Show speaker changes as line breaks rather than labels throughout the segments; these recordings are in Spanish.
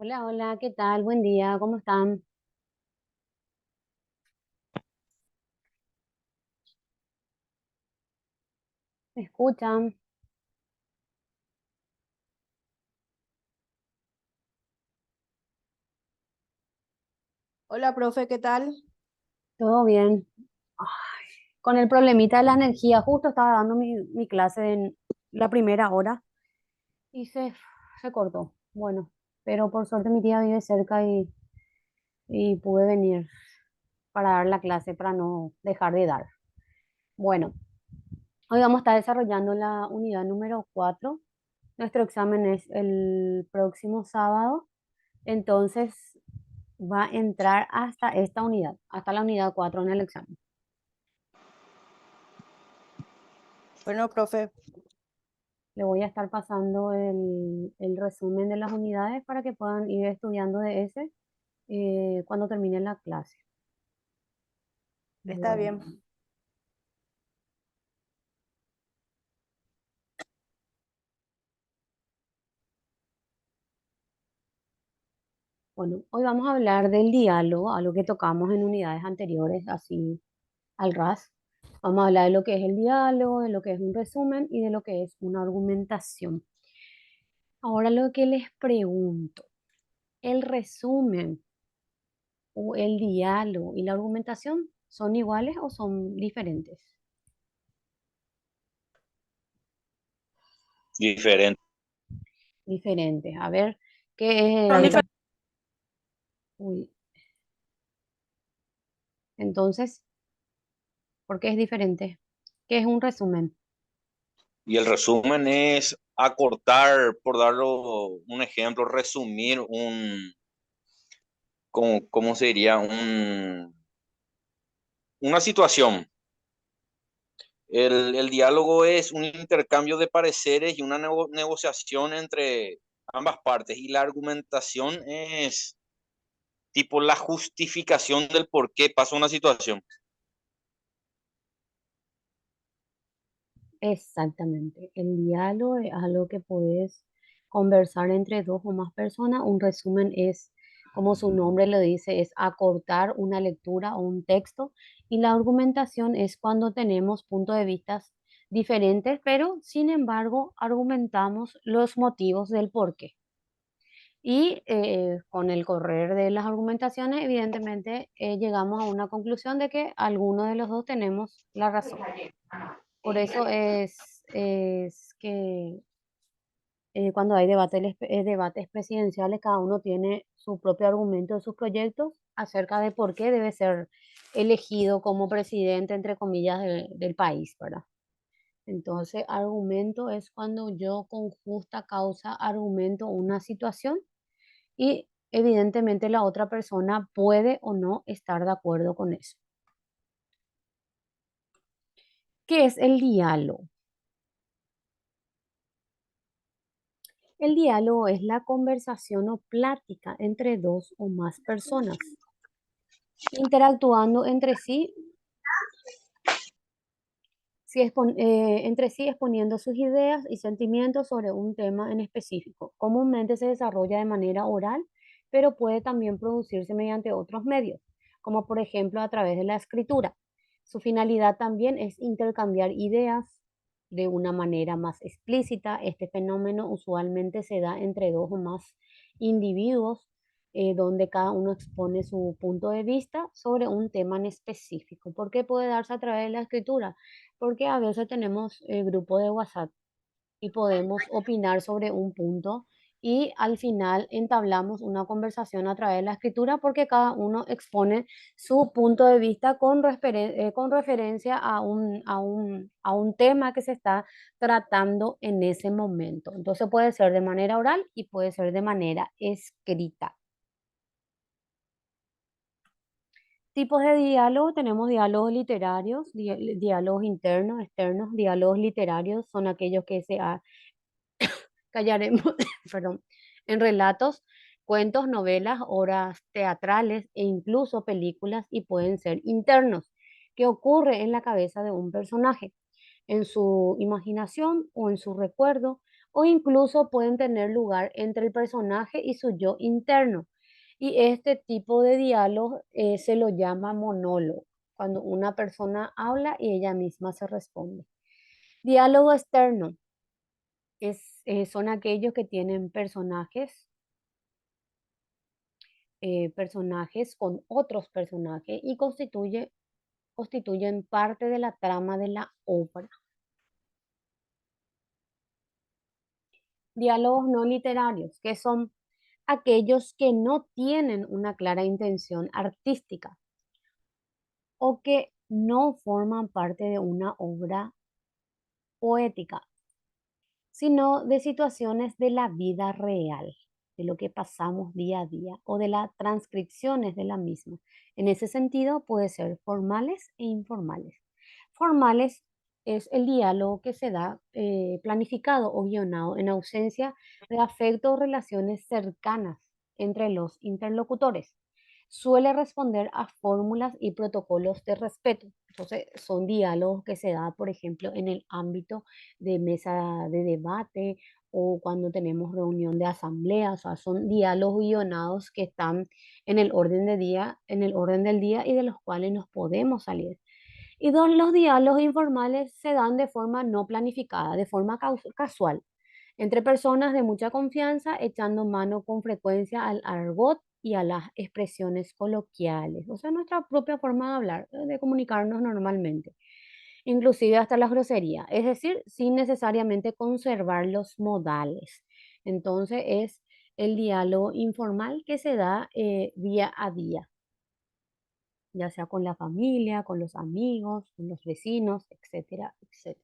Hola, hola, ¿qué tal? Buen día, ¿cómo están? ¿Me escuchan?
Hola, profe, ¿qué tal?
¿Todo bien? Ay, con el problemita de la energía, justo estaba dando mi clase en la primera hora y se cortó. Bueno, pero por suerte mi tía vive cerca y pude venir para dar la clase, para no dejar de dar. Bueno, hoy vamos a estar desarrollando la unidad número 4. Nuestro examen es el próximo sábado. Entonces va a entrar hasta esta unidad, hasta la unidad 4 en el examen.
Bueno, profe,
Le voy a estar pasando el resumen de las unidades para que puedan ir estudiando de ese cuando termine la clase.
está bien.
Bueno, bueno, hoy vamos a hablar del diálogo, algo que tocamos en unidades anteriores, así al ras. Vamos a hablar de lo que es el diálogo, de lo que es un resumen y de lo que es una argumentación. Ahora lo que les pregunto, ¿el resumen o el diálogo y la argumentación son iguales o son diferentes?
Diferente.
Diferentes. A ver, ¿qué
Son
es?
diferentes.
Uy, entonces, ¿por qué es diferente? ¿Qué es un resumen?
Y el resumen es acortar, por darlo un ejemplo, resumir ¿cómo se diría? Una situación. El diálogo es un intercambio de pareceres y una negociación entre ambas partes. Y la argumentación es tipo la justificación del por qué pasa una situación.
Exactamente. El diálogo es algo que puedes conversar entre dos o más personas. Un resumen es, como su nombre lo dice, es acortar una lectura o un texto. Y la argumentación es cuando tenemos puntos de vista diferentes, pero sin embargo argumentamos los motivos del porqué. Y con el correr de las argumentaciones, evidentemente, llegamos a una conclusión de que alguno de los dos tenemos la razón. Por eso es que cuando hay debates presidenciales, cada uno tiene su propio argumento de sus proyectos acerca de por qué debe ser elegido como presidente, entre comillas, del país, ¿verdad? Entonces, argumento es cuando yo con justa causa argumento una situación y evidentemente la otra persona puede o no estar de acuerdo con eso. ¿Qué es el diálogo? El diálogo es la conversación o plática entre dos o más personas, interactuando entre sí, entre sí exponiendo sus ideas y sentimientos sobre un tema en específico. Comúnmente se desarrolla de manera oral, pero puede también producirse mediante otros medios, como por ejemplo a través de la escritura. Su finalidad también es intercambiar ideas de una manera más explícita. Este fenómeno usualmente se da entre dos o más individuos, donde cada uno expone su punto de vista sobre un tema en específico. ¿Por qué puede darse a través de la escritura? Porque a veces tenemos grupo de WhatsApp y podemos opinar sobre un punto y al final entablamos una conversación a través de la escritura porque cada uno expone su punto de vista con referencia a un tema que se está tratando en ese momento. Entonces puede ser de manera oral y puede ser de manera escrita. Tipos de diálogo, tenemos diálogos literarios, diálogos internos, externos. Diálogos literarios son aquellos que callaremos, perdón, en relatos, cuentos, novelas, obras teatrales e incluso películas y pueden ser internos, que ocurre en la cabeza de un personaje, en su imaginación o en su recuerdo o incluso pueden tener lugar entre el personaje y su yo interno. Y este tipo de diálogo se lo llama monólogo, cuando una persona habla y ella misma se responde. Diálogo externo son aquellos que tienen personajes con otros personajes y constituyen parte de la trama de la obra. Diálogos no literarios, que son aquellos que no tienen una clara intención artística o que no forman parte de una obra poética, sino de situaciones de la vida real, de lo que pasamos día a día o de las transcripciones de la misma. En ese sentido, puede ser formales e informales. Formales es el diálogo que se da planificado o guionado en ausencia de afecto o relaciones cercanas entre los interlocutores. Suele responder a fórmulas y protocolos de respeto. Entonces, son diálogos que se da, por ejemplo, en el ámbito de mesa de debate o cuando tenemos reunión de asamblea, o sea, son diálogos guionados que están en el orden de día, en el orden del día y de los cuales nos podemos salir. Y los diálogos informales se dan de forma no planificada, de forma casual, entre personas de mucha confianza, echando mano con frecuencia al argot y a las expresiones coloquiales, o sea, nuestra propia forma de hablar, de comunicarnos normalmente, inclusive hasta la grosería, es decir, sin necesariamente conservar los modales. Entonces es el diálogo informal que se da día a día, ya sea con la familia, con los amigos, con los vecinos, etcétera, etcétera.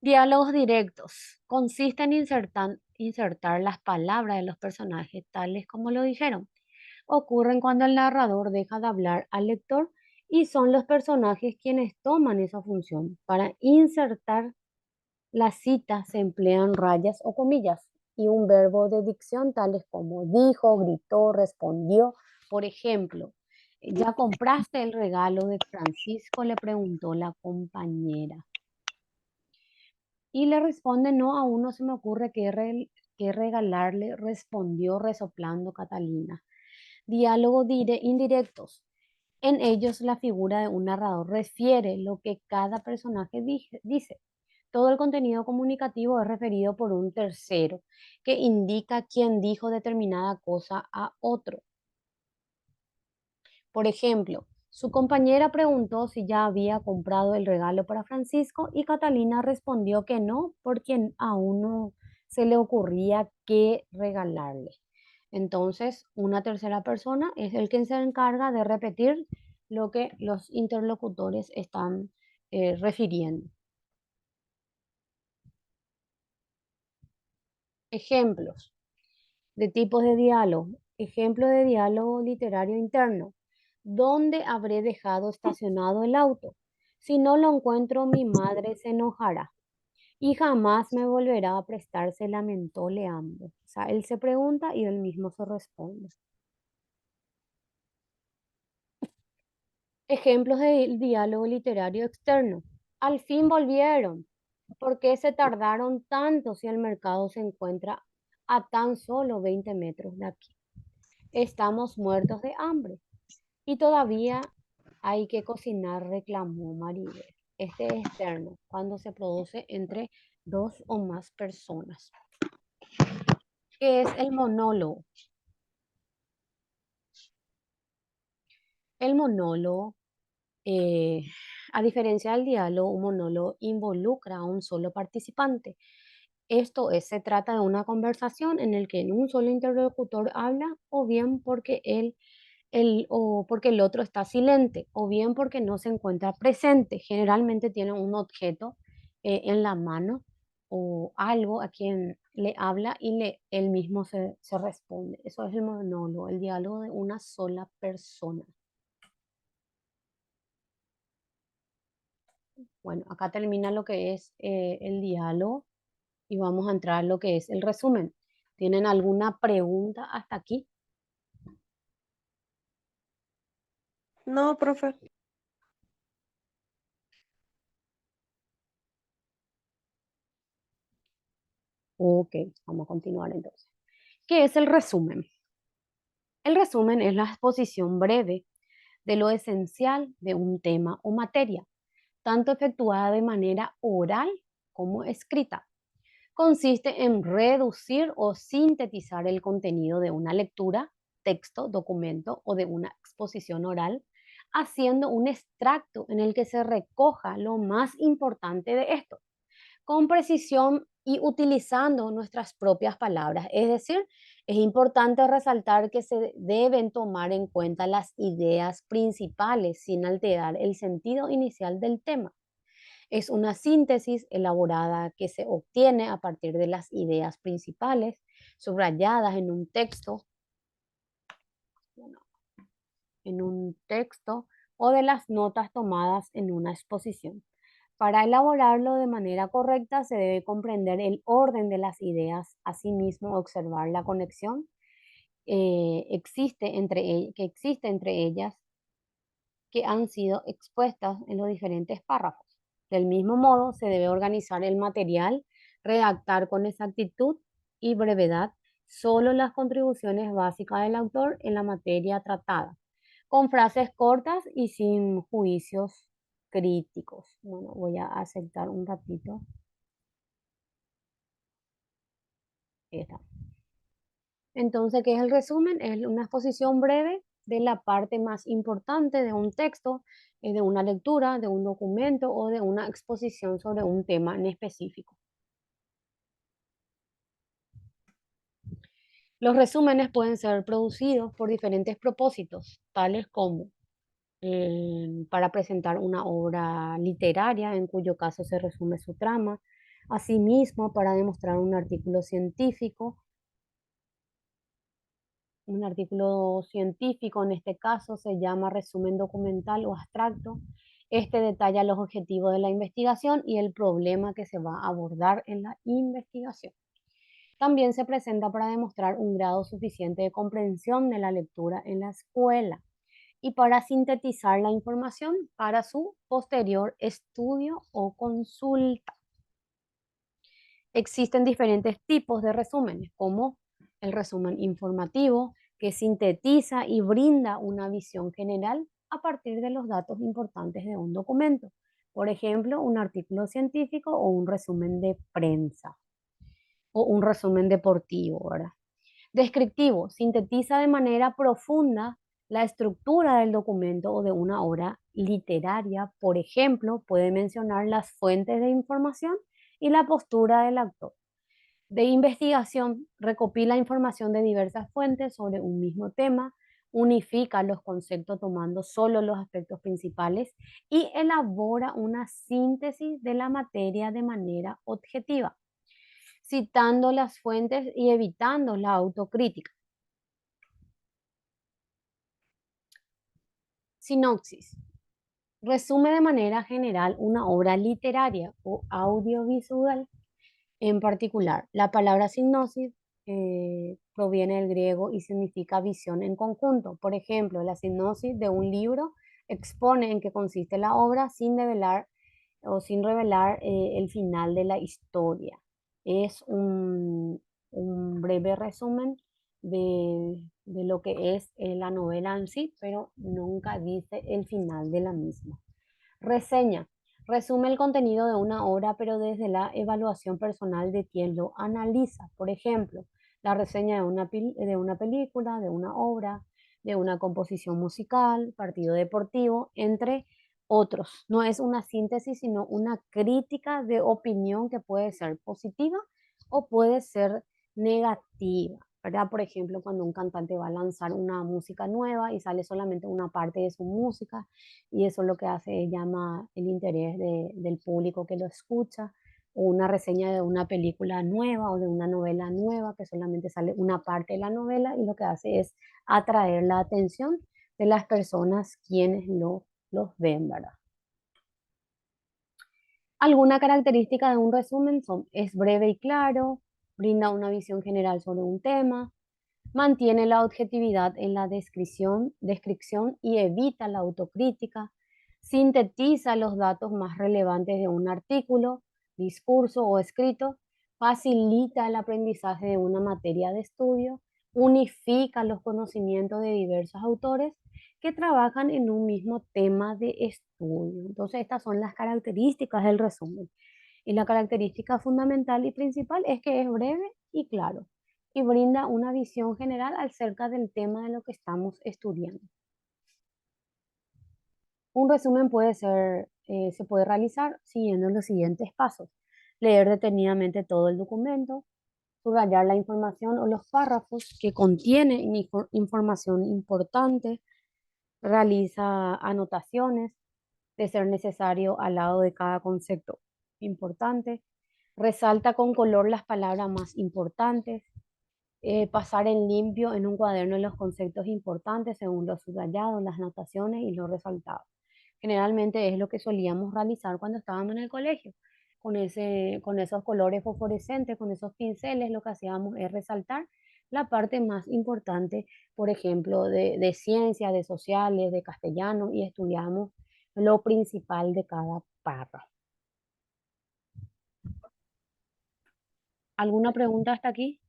Diálogos directos. Consiste en insertar las palabras de los personajes tales como lo dijeron. Ocurren cuando el narrador deja de hablar al lector y son los personajes quienes toman esa función. Para insertar la cita se emplean rayas o comillas y un verbo de dicción tales como dijo, gritó, respondió. Por ejemplo, ¿ya compraste el regalo de Francisco?, le preguntó la compañera. Y le responde, no, aún no se me ocurre qué regalarle, respondió resoplando Catalina. Diálogos indirectos. En ellos la figura de un narrador refiere lo que cada personaje dice. Todo el contenido comunicativo es referido por un tercero que indica quién dijo determinada cosa a otro. Por ejemplo, su compañera preguntó si ya había comprado el regalo para Francisco y Catalina respondió que no, porque aún no se le ocurría qué regalarle. Entonces, una tercera persona es el que se encarga de repetir lo que los interlocutores están refiriendo. Ejemplos de tipos de diálogo. Ejemplo de diálogo literario interno. ¿Dónde habré dejado estacionado el auto? Si no lo encuentro, mi madre se enojará y jamás me volverá a prestar, se lamentó Leandro. O sea, él se pregunta y él mismo se responde. Ejemplos de diálogo literario externo. Al fin volvieron. ¿Por qué se tardaron tanto si el mercado se encuentra a tan solo 20 metros de aquí? Estamos muertos de hambre y todavía hay que cocinar, reclamó Maribel. Este es externo, cuando se produce entre dos o más personas. ¿Qué es el monólogo? El monólogo, eh, a diferencia del diálogo, un monólogo involucra a un solo participante. Esto es, se trata de una conversación en la que un solo interlocutor habla o bien porque o porque el otro está silente, o bien porque no se encuentra presente. Generalmente tiene un objeto en la mano o algo a quien le habla y él mismo se responde. Eso es el monólogo, el diálogo de una sola persona. Bueno, acá termina lo que es el diálogo y vamos a entrar a lo que es el resumen. ¿Tienen alguna pregunta hasta aquí?
No, profe.
Ok, vamos a continuar entonces. ¿Qué es el resumen? El resumen es la exposición breve de lo esencial de un tema o materia, tanto efectuada de manera oral como escrita. Consiste en reducir o sintetizar el contenido de una lectura, texto, documento o de una exposición oral, haciendo un extracto en el que se recoja lo más importante de esto, con precisión y utilizando nuestras propias palabras. Es decir, es importante resaltar que se deben tomar en cuenta las ideas principales sin alterar el sentido inicial del tema. Es una síntesis elaborada que se obtiene a partir de las ideas principales subrayadas en un texto o de las notas tomadas en una exposición. Para elaborarlo de manera correcta se debe comprender el orden de las ideas, asimismo observar la conexión que existe entre ellas que han sido expuestas en los diferentes párrafos. Del mismo modo, se debe organizar el material, redactar con exactitud y brevedad solo las contribuciones básicas del autor en la materia tratada, con frases cortas y sin juicios críticos. Bueno, voy a aceptar un ratito. Ahí está. Entonces, ¿qué es el resumen? Es una exposición breve de la parte más importante de un texto, de una lectura, de un documento o de una exposición sobre un tema en específico. Los resúmenes pueden ser producidos por diferentes propósitos, tales como para presentar una obra literaria, en cuyo caso se resume su trama, asimismo para demostrar un artículo científico. Un artículo científico, en este caso, se llama resumen documental o abstracto. Este detalla los objetivos de la investigación y el problema que se va a abordar en la investigación. También se presenta para demostrar un grado suficiente de comprensión de la lectura en la escuela y para sintetizar la información para su posterior estudio o consulta. Existen diferentes tipos de resúmenes, como el resumen informativo, que sintetiza y brinda una visión general a partir de los datos importantes de un documento. Por ejemplo, un artículo científico o un resumen de prensa o un resumen deportivo, ¿verdad? Descriptivo, sintetiza de manera profunda la estructura del documento o de una obra literaria. Por ejemplo, puede mencionar las fuentes de información y la postura del autor. De investigación, recopila información de diversas fuentes sobre un mismo tema, unifica los conceptos tomando solo los aspectos principales y elabora una síntesis de la materia de manera objetiva, citando las fuentes y evitando la autocrítica. Sinopsis. Resume de manera general una obra literaria o audiovisual. En particular, la palabra sinopsis proviene del griego y significa visión en conjunto. Por ejemplo, la sinopsis de un libro expone en qué consiste la obra sin revelar el final de la historia. Es un breve resumen de lo que es la novela en sí, pero nunca dice el final de la misma. Reseña. Resume el contenido de una obra, pero desde la evaluación personal de quien lo analiza. Por ejemplo, la reseña de una película, de una obra, de una composición musical, partido deportivo, entre otros. No es una síntesis, sino una crítica de opinión que puede ser positiva o puede ser negativa, ¿verdad? Por ejemplo, cuando un cantante va a lanzar una música nueva y sale solamente una parte de su música, y eso lo que hace es llama el interés del público que lo escucha, o una reseña de una película nueva o de una novela nueva que solamente sale una parte de la novela y lo que hace es atraer la atención de las personas quienes los ven, ¿verdad? Alguna característica de un resumen es breve y claro, brinda una visión general sobre un tema, mantiene la objetividad en la descripción y evita la autocrítica, sintetiza los datos más relevantes de un artículo, discurso o escrito, facilita el aprendizaje de una materia de estudio, unifica los conocimientos de diversos autores que trabajan en un mismo tema de estudio. Entonces, estas son las características del resumen. Y la característica fundamental y principal es que es breve y claro y brinda una visión general acerca del tema de lo que estamos estudiando. Un resumen se puede realizar siguiendo los siguientes pasos. Leer detenidamente todo el documento, subrayar la información o los párrafos que contienen información importante, realiza anotaciones, de ser necesario, al lado de cada concepto importante, resalta con color las palabras más importantes, pasar en limpio en un cuaderno los conceptos importantes según los subrayados, las anotaciones y los resaltados. Generalmente es lo que solíamos realizar cuando estábamos en el colegio. Con esos colores fosforescentes, con esos pinceles, lo que hacíamos es resaltar la parte más importante, por ejemplo, de ciencia, de sociales, de castellano, y estudiamos lo principal de cada párrafo. ¿Alguna pregunta hasta aquí?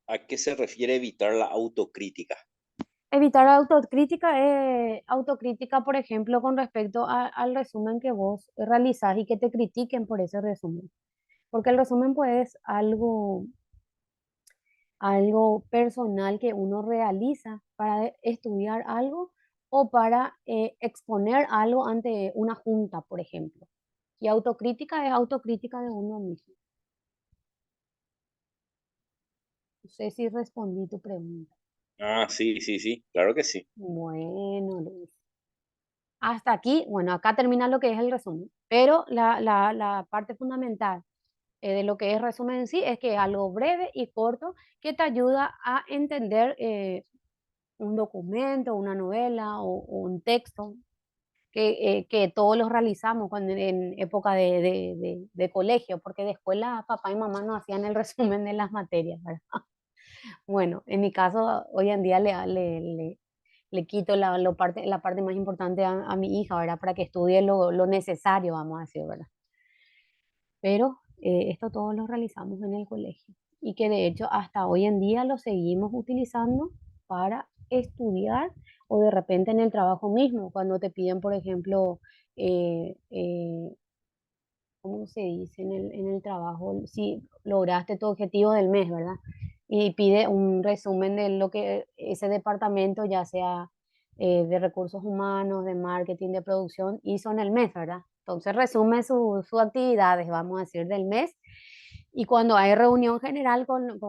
¿A qué se refiere evitar la autocrítica?
Evitar autocrítica, por ejemplo, con respecto al resumen que vos realizás y que te critiquen por ese resumen. Porque el resumen pues es algo personal que uno realiza para estudiar algo o para exponer algo ante una junta, por ejemplo. Y autocrítica es autocrítica de uno mismo. No sé si respondí tu pregunta.
Ah, sí, sí, sí, claro que sí.
Bueno, Luis. Hasta aquí, bueno, acá termina lo que es el resumen, pero la parte fundamental de lo que es resumen en sí es que es algo breve y corto que te ayuda a entender un documento, una novela o un texto que todos los realizamos cuando en época de colegio, porque de escuela papá y mamá no hacían el resumen de las materias, ¿verdad? Bueno, en mi caso, hoy en día le quito la parte más importante a mi hija, ¿verdad? Para que estudie lo necesario, vamos a decir, ¿verdad? Pero esto todos lo realizamos en el colegio y que de hecho hasta hoy en día lo seguimos utilizando para estudiar o de repente en el trabajo mismo, cuando te piden, por ejemplo, eh, eh, ¿cómo se dice en el trabajo? Si lograste tu objetivo del mes, ¿verdad? Y pide un resumen de lo que ese departamento, ya sea de recursos humanos, de marketing, de producción, hizo en el mes, ¿verdad? Entonces resume sus actividades, vamos a decir, del mes. Y cuando hay reunión general con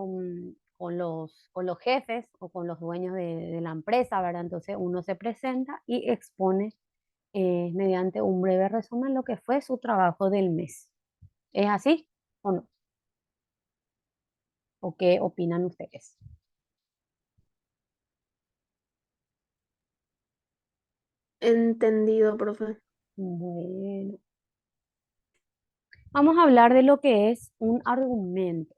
los jefes o con los dueños de la empresa, ¿verdad? Entonces uno se presenta y expone mediante un breve resumen lo que fue su trabajo del mes. ¿Es así o no? ¿O qué opinan ustedes?
Entendido, profe.
Bueno, vamos a hablar de lo que es un argumento.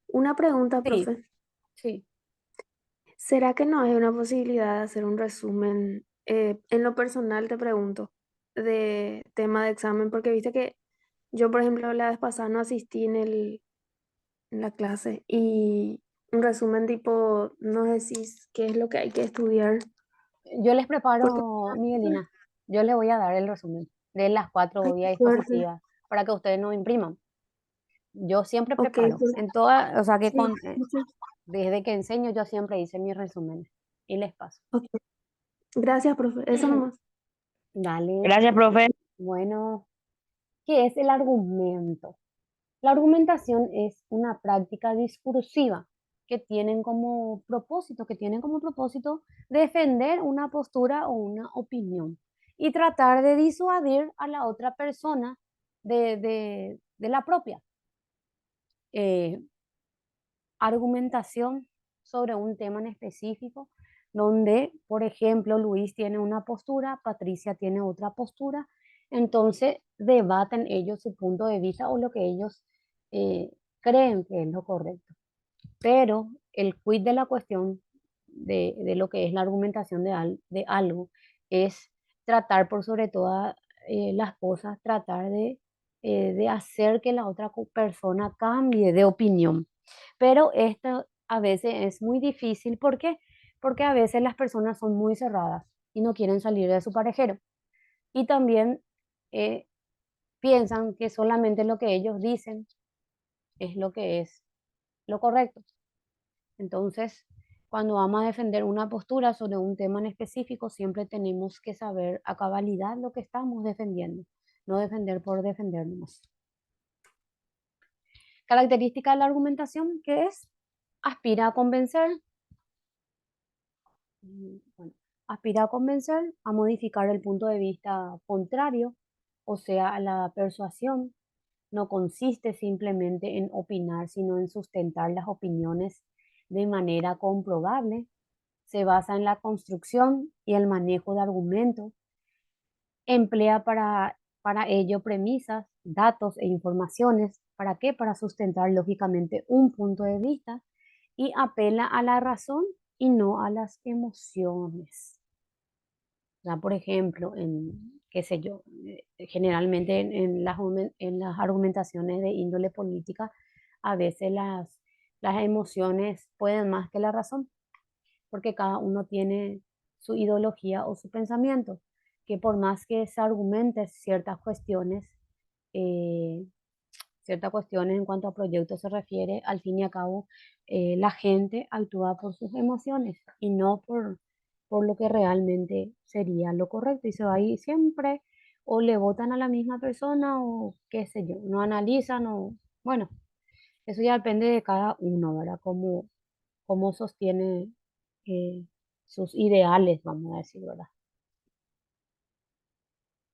Una pregunta,
Sí,
profe.
sí.
¿Será que no hay una posibilidad de hacer un resumen, en lo personal te pregunto, de tema de examen? Porque viste que yo, por ejemplo, la vez pasada no asistí en la clase y un resumen tipo, no decís qué es lo que hay que estudiar.
Yo les
Porque,
preparo, Miguelina, yo les voy a dar el resumen de las
ay,
4
qué
vías
suerte.
dispositivas para que ustedes no impriman. Yo siempre
Ok,
preparo,
pues,
en toda, o sea que
sí,
desde que enseño yo siempre hice mis resúmenes y les paso.
ok. Gracias, profe. Eso nomás.
Dale,
Gracias, profe.
bueno, ¿qué es el argumento? La argumentación es una práctica discursiva que tienen como propósito defender una postura o una opinión y tratar de disuadir a la otra persona de la propia. Eh, Argumentación sobre un tema en específico, donde, por ejemplo, Luis tiene una postura, Patricia tiene otra postura, entonces debaten ellos su punto de vista o lo que ellos eh, creen que es lo correcto. Pero el quid de la cuestión de lo que es la argumentación de algo es tratar por sobre todas las cosas, tratar de hacer que la otra persona cambie de opinión. Pero esto a veces es muy difícil. ¿Por qué? Porque a veces las personas son muy cerradas y no quieren salir de su parejero. Y también eh, piensan que solamente lo que ellos dicen es lo que es lo correcto. Entonces, cuando vamos a defender una postura sobre un tema en específico, siempre tenemos que saber a cabalidad lo que estamos defendiendo, no defender por defendernos. Característica de la argumentación, que es aspira a convencer, bueno, aspira a convencer, a modificar el punto de vista contrario, o sea, a la persuasión. No consiste simplemente en opinar, sino en sustentar las opiniones de manera comprobable. Se basa en la construcción y el manejo de argumentos. Emplea para ello premisas, datos e informaciones. ¿Para qué? Para sustentar lógicamente un punto de vista y apela a la razón y no a las emociones. Ya, por ejemplo, qué sé yo, generalmente en las argumentaciones de índole política, a veces las emociones pueden más que la razón, porque cada uno tiene su ideología o su pensamiento, que por más que se argumente eh, ciertas cuestiones en cuanto a proyectos se refiere, al fin y al cabo, la gente actúa por sus emociones y no por lo que realmente sería lo correcto. Y se va ahí siempre, o le votan a la misma persona, o qué sé yo, no analizan, o bueno, eso ya depende de cada uno, ¿verdad? Cómo sostiene eh, sus ideales, vamos a decir, ¿verdad?